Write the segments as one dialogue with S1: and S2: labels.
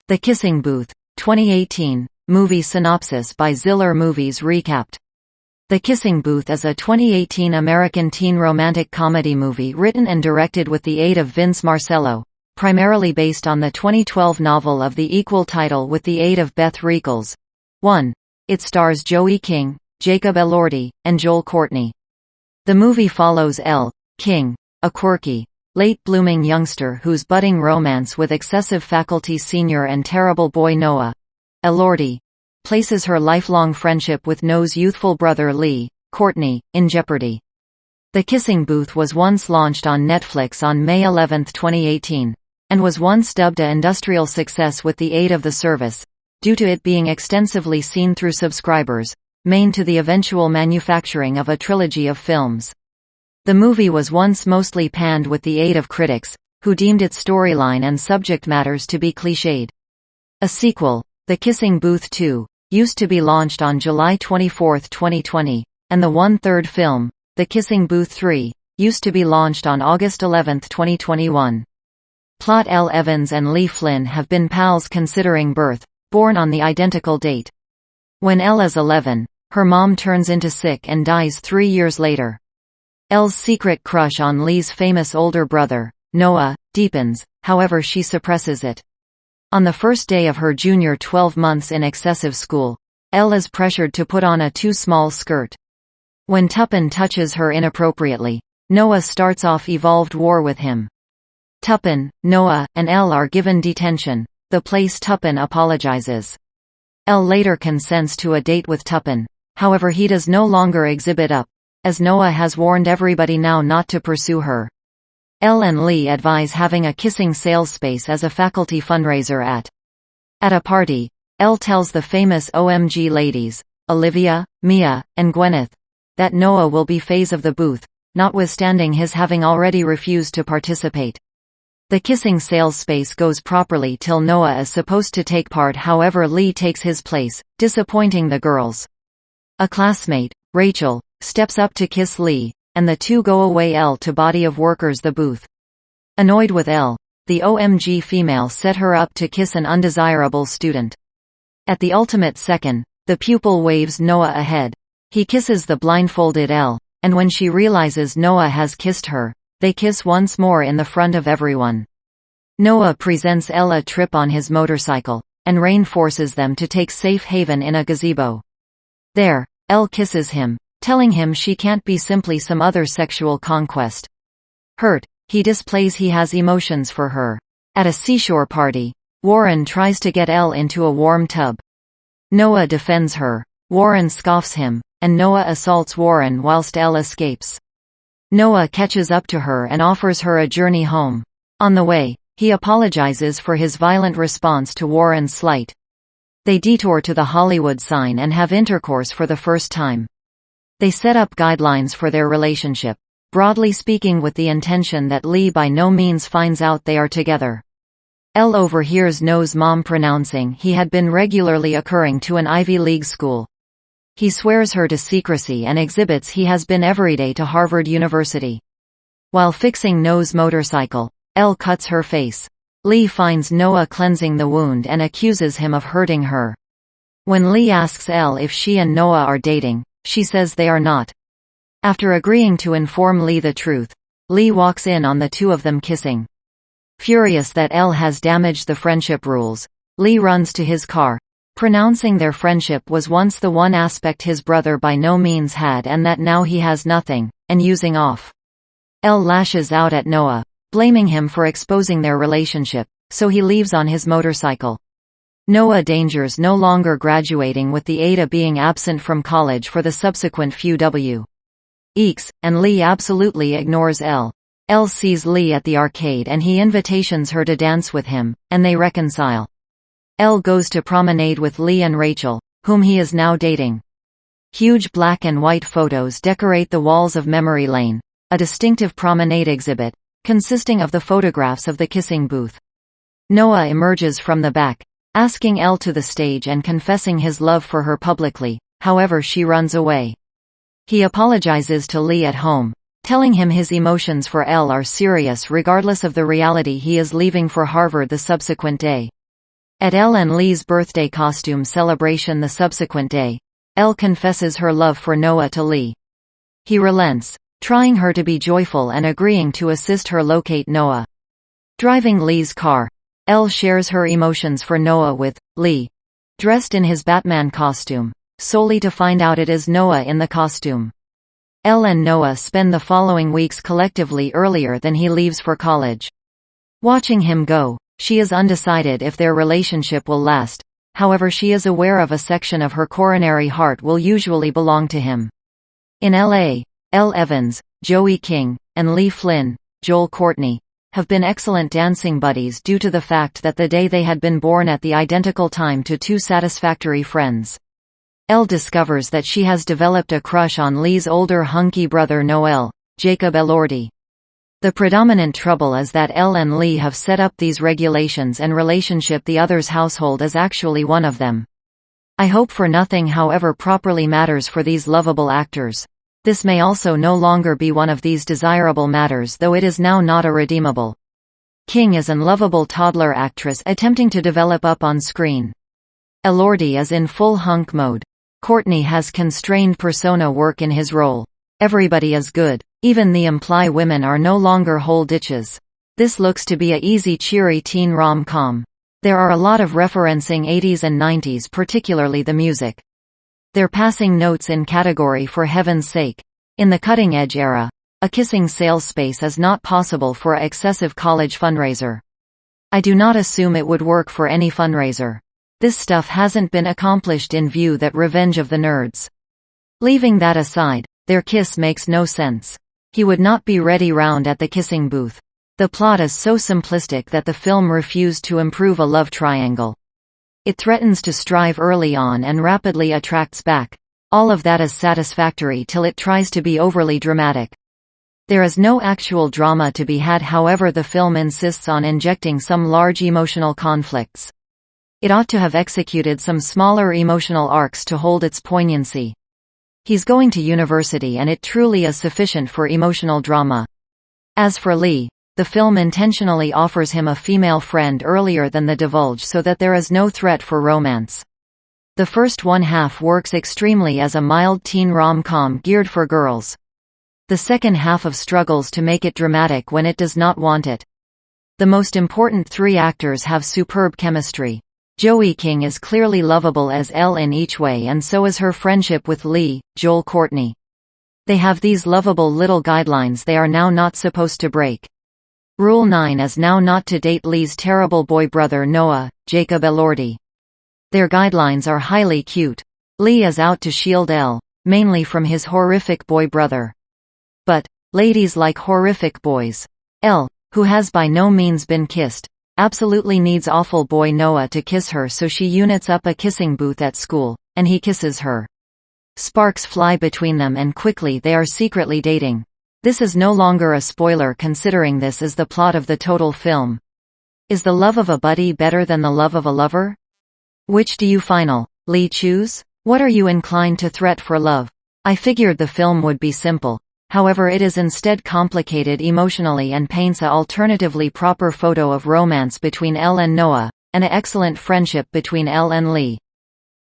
S1: The Kissing Booth, 2018, movie synopsis by Zillur Movies Recapped. The Kissing Booth is a 2018 American teen romantic comedy movie written and directed with the aid of Vince Marcello, primarily based on the 2012 novel of the equal title with the aid of Beth Reekles. 1. It stars Joey King, Jacob Elordi, and Joel Courtney. The movie follows Elle King, a quirky, late-blooming youngster whose budding romance with excessive faculty senior and terrible boy Noah Elordi places her lifelong friendship with Noah's youthful brother Lee Courtney in jeopardy. The Kissing Booth was once launched on Netflix on May 11, 2018, and was once dubbed an industrial success with the aid of the service, due to it being extensively seen through subscribers, main to the eventual manufacturing of a trilogy of films. The movie was once mostly panned with the aid of critics, who deemed its storyline and subject matters to be cliched. A sequel, The Kissing Booth 2, used to be launched on July 24, 2020, and the one-third film, The Kissing Booth 3, used to be launched on August 11, 2021. Plot: Elle Evans and Lee Flynn have been pals considering birth, born on the identical date. When Elle is 11, her mom turns into sick and dies 3 years later. Elle's secret crush on Lee's famous older brother, Noah, deepens, however she suppresses it. On the first day of her junior 12 months in excessive school, Elle is pressured to put on a too small skirt. When Tuppen touches her inappropriately, Noah starts off evolved war with him. Tuppen, Noah, and Elle are given detention, the place Tuppen apologizes. Elle later consents to a date with Tuppen, however he does no longer exhibit up, as Noah has warned everybody now not to pursue her. Elle and Lee advise having a kissing sales space as a faculty fundraiser at a party. Elle tells the famous OMG ladies, Olivia, Mia, and Gwyneth, that Noah will be phase of the booth, notwithstanding his having already refused to participate. The kissing sales space goes properly till Noah is supposed to take part, however Lee takes his place, disappointing the girls. A classmate, Rachel, steps up to kiss Lee, and the two go away. Elle to body of workers the booth. Annoyed with Elle, the OMG female set her up to kiss an undesirable student. At the ultimate second, the pupil waves Noah ahead. He kisses the blindfolded Elle, and when she realizes Noah has kissed her, they kiss once more in the front of everyone. Noah presents Elle a trip on his motorcycle, and Rain forces them to take safe haven in a gazebo. There, Elle kisses him, telling him she can't be simply some other sexual conquest. Hurt, he displays he has emotions for her. At a seashore party, Warren tries to get Elle into a warm tub. Noah defends her, Warren scoffs him, and Noah assaults Warren whilst Elle escapes. Noah catches up to her and offers her a journey home. On the way, he apologizes for his violent response to Warren's slight. They detour to the Hollywood sign and have intercourse for the first time. They set up guidelines for their relationship, broadly speaking with the intention that Lee by no means finds out they are together. Elle overhears Noah's mom pronouncing he had been regularly occurring to an Ivy League school. He swears her to secrecy and exhibits he has been everyday to Harvard University. While fixing Noah's motorcycle, Elle cuts her face. Lee finds Noah cleansing the wound and accuses him of hurting her. When Lee asks Elle if she and Noah are dating, she says they are not. After agreeing to inform Lee the truth, Lee walks in on the two of them kissing. Furious that Elle has damaged the friendship rules, Lee runs to his car, pronouncing their friendship was once the one aspect his brother by no means had and that now he has nothing, and using off. Elle lashes out at Noah, blaming him for exposing their relationship, so he leaves on his motorcycle. Noah dangers no longer graduating with the Ada being absent from college for the subsequent few weeks, and Lee absolutely ignores Elle. Elle sees Lee at the arcade and he invitations her to dance with him, and they reconcile. Elle goes to promenade with Lee and Rachel, whom he is now dating. Huge black and white photos decorate the walls of Memory Lane, a distinctive promenade exhibit, consisting of the photographs of the kissing booth. Noah emerges from the back, asking Elle to the stage and confessing his love for her publicly, however she runs away. He apologizes to Lee at home, telling him his emotions for Elle are serious regardless of the reality he is leaving for Harvard the subsequent day. At Elle and Lee's birthday costume celebration the subsequent day, Elle confesses her love for Noah to Lee. He relents, trying her to be joyful and agreeing to assist her locate Noah. Driving Lee's car, Elle shares her emotions for Noah with Lee, dressed in his Batman costume, solely to find out it is Noah in the costume. Elle and Noah spend the following weeks collectively earlier than he leaves for college. Watching him go, she is undecided if their relationship will last, however she is aware of a section of her coronary heart will usually belong to him. In L.A., Elle Evans, Joey King, and Lee Flynn, Joel Courtney, have been excellent dancing buddies due to the fact that the day they had been born at the identical time to two satisfactory friends. Elle discovers that she has developed a crush on Lee's older hunky brother Noel, Jacob Elordi. The predominant trouble is that Elle and Lee have set up these regulations and relationship the other's household is actually one of them. I hope for nothing however properly matters for these lovable actors. This may also no longer be one of these desirable matters though it is now not a redeemable. King is an lovable toddler actress attempting to develop up on screen. Elordi is in full hunk mode. Courtney has constrained persona work in his role. Everybody is good. Even the imply women are no longer whole ditches. This looks to be a easy cheery teen rom-com. There are a lot of referencing 80s and 90s particularly the music. They're passing notes in category for heaven's sake. In the cutting-edge era, a kissing sales space is not possible for a excessive college fundraiser. I do not assume it would work for any fundraiser. This stuff hasn't been accomplished in view that Revenge of the Nerds. Leaving that aside, their kiss makes no sense. He would not be ready round at the kissing booth. The plot is so simplistic that the film refused to improve a love triangle. It threatens to strive early on and rapidly attracts back. All of that is satisfactory till it tries to be overly dramatic. There is no actual drama to be had however the film insists on injecting some large emotional conflicts. It ought to have executed some smaller emotional arcs to hold its poignancy. He's going to university and it truly is sufficient for emotional drama. As for Lee, the film intentionally offers him a female friend earlier than the divulge so that there is no threat for romance. The first one half works extremely as a mild teen rom-com geared for girls. The second half of struggles to make it dramatic when it does not want it. The most important three actors have superb chemistry. Joey King is clearly lovable as Elle in each way and so is her friendship with Lee, Joel Courtney. They have these lovable little guidelines they are now not supposed to break. Rule 9 is now not to date Lee's terrible boy brother Noah, Jacob Elordi. Their guidelines are highly cute. Lee is out to shield Elle, mainly from his horrific boy brother. But, ladies like horrific boys. Elle, who has by no means been kissed, absolutely needs awful boy Noah to kiss her so she units up a kissing booth at school, and he kisses her. Sparks fly between them and quickly they are secretly dating. This is no longer a spoiler considering this is the plot of the total film. Is the love of a buddy better than the love of a lover? Which do you finally choose? What are you inclined to threat for love? I figured the film would be simple. However it is instead complicated emotionally and paints a alternatively proper photo of romance between Elle and Noah, and an excellent friendship between Elle and Lee.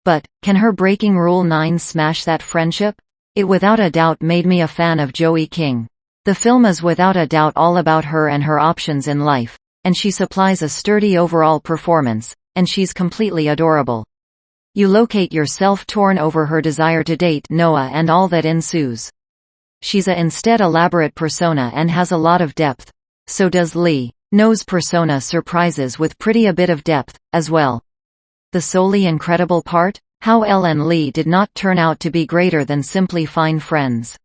S1: But, can her breaking Rule 9 smash that friendship? It without a doubt made me a fan of Joey King. The film is without a doubt all about her and her options in life, and she supplies a sturdy overall performance, and she's completely adorable. You locate yourself torn over her desire to date Noah and all that ensues. She's a instead elaborate persona and has a lot of depth. So does Lee. No's persona surprises with pretty a bit of depth, as well. The solely incredible part? How Elle and Lee did not turn out to be greater than simply fine friends.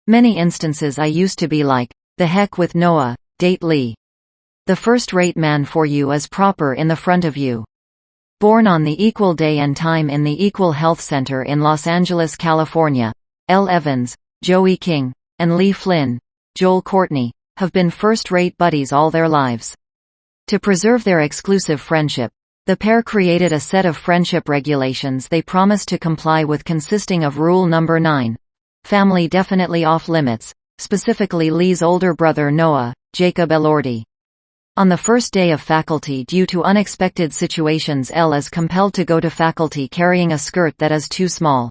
S1: Many instances I used to be like, the heck with Noah, date Lee. The first-rate man for you is proper in the front of you. Born on the equal day and time in the Equal Health Center in Los Angeles, California, Elle Evans, Joey King, and Lee Flynn, Joel Courtney, have been first-rate buddies all their lives. To preserve their exclusive friendship, the pair created a set of friendship regulations they promised to comply with consisting of Rule number 9. Family definitely off limits, specifically Lee's older brother Noah, Jacob Elordi. On the first day of faculty, due to unexpected situations, Elle is compelled to go to faculty carrying a skirt that is too small.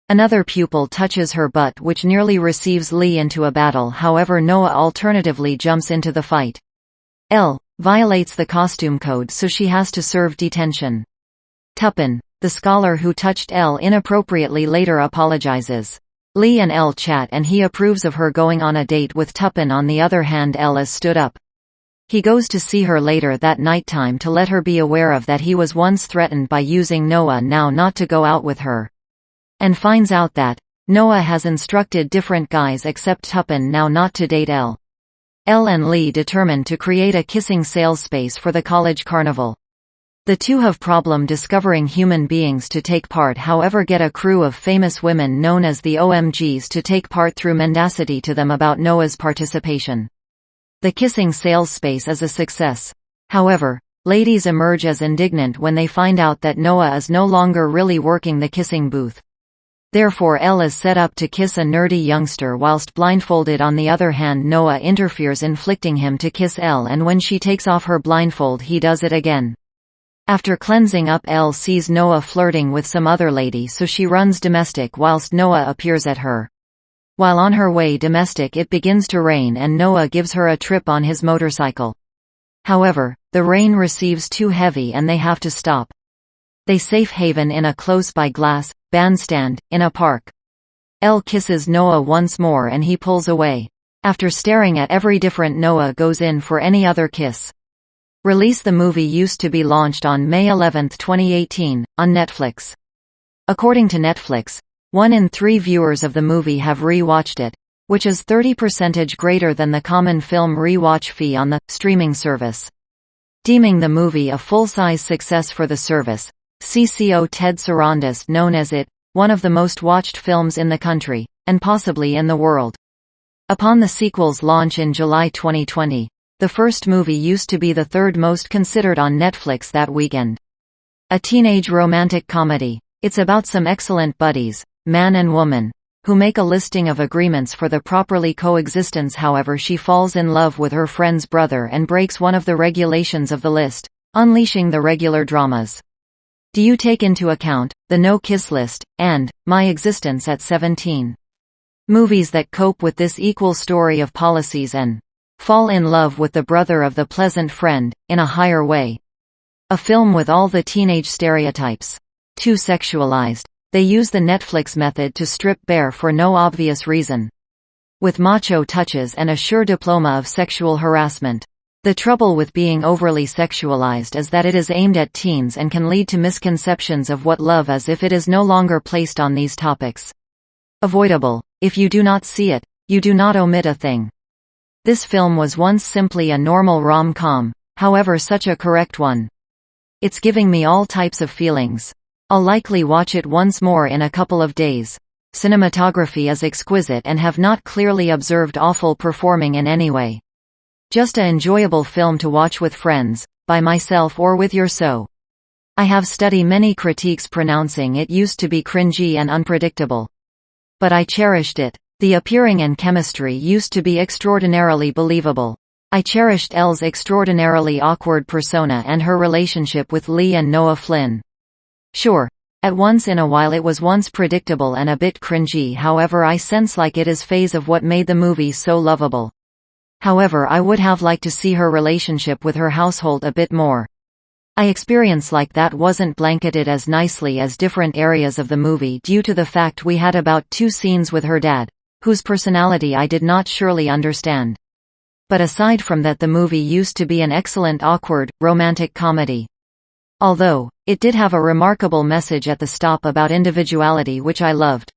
S1: Another pupil touches her butt, which nearly receives Lee into a battle. However, Noah alternatively jumps into the fight. Elle violates the costume code, so she has to serve detention. Tuppen, the scholar who touched Elle inappropriately, later apologizes. Lee and Elle chat and he approves of her going on a date with Tuppen. On the other hand, Elle is stood up. He goes to see her later that nighttime to let her be aware of that he was once threatened by using Noah now not to go out with her. And finds out that Noah has instructed different guys except Tuppen now not to date Elle. Elle and Lee determine to create a kissing sales space for the college carnival. The two have problem discovering human beings to take part, however get a crew of famous women known as the OMGs to take part through mendacity to them about Noah's participation. The kissing sales space is a success. However, ladies emerge as indignant when they find out that Noah is no longer really working the kissing booth. Therefore, Elle is set up to kiss a nerdy youngster whilst blindfolded. On the other hand, Noah interferes, inflicting him to kiss Elle, and when she takes off her blindfold he does it again. After cleansing up, Elle sees Noah flirting with some other lady, so she runs domestic whilst Noah appears at her. While on her way domestic, it begins to rain and Noah gives her a trip on his motorcycle. However, the rain receives too heavy and they have to stop. They safe haven in a close-by glass bandstand in a park. Elle kisses Noah once more and he pulls away. After staring at every different, Noah goes in for any other kiss. Release: the movie used to be launched on May 11, 2018, on Netflix. According to Netflix, 1 in 3 viewers of the movie have re-watched it, which is 30% greater than the common film re-watch fee on the streaming service. Deeming the movie a full-size success for the service, CCO Ted Sarandos known as it, one of the most watched films in the country, and possibly in the world. Upon the sequel's launch in July 2020, the first movie used to be the third most considered on Netflix that weekend. A teenage romantic comedy. It's about some excellent buddies, man and woman, who make a listing of agreements for the properly coexistence. However, she falls in love with her friend's brother and breaks one of the regulations of the list, unleashing the regular dramas. Do you take into account the no-kiss list, and My Existence at 17? Movies that cope with this equal story of policies and fall in love with the brother of the pleasant friend, in a higher way. A film with all the teenage stereotypes. Too sexualized. They use the Netflix method to strip bare for no obvious reason. With macho touches and a sure diploma of sexual harassment. The trouble with being overly sexualized is that it is aimed at teens and can lead to misconceptions of what love is if it is no longer placed on these topics. Avoidable. If you do not see it, you do not omit a thing. This film was once simply a normal rom-com, however such a correct one. It's giving me all types of feelings. I'll likely watch it once more in a couple of days. Cinematography is exquisite and have not clearly observed awful performing in any way. Just a enjoyable film to watch with friends, by myself or with your so. I have studied many critiques pronouncing it used to be cringy and unpredictable. But I cherished it. The appearing and chemistry used to be extraordinarily believable. I cherished Elle's extraordinarily awkward persona and her relationship with Lee and Noah Flynn. Sure, at once in a while it was once predictable and a bit cringy, however I sense like it is phase of what made the movie so lovable. However, I would have liked to see her relationship with her household a bit more. I experience like that wasn't blanketed as nicely as different areas of the movie due to the fact we had about 2 scenes with her dad, whose personality I did not surely understand. But aside from that, the movie used to be an excellent awkward, romantic comedy. Although, it did have a remarkable message at the stop about individuality which I loved.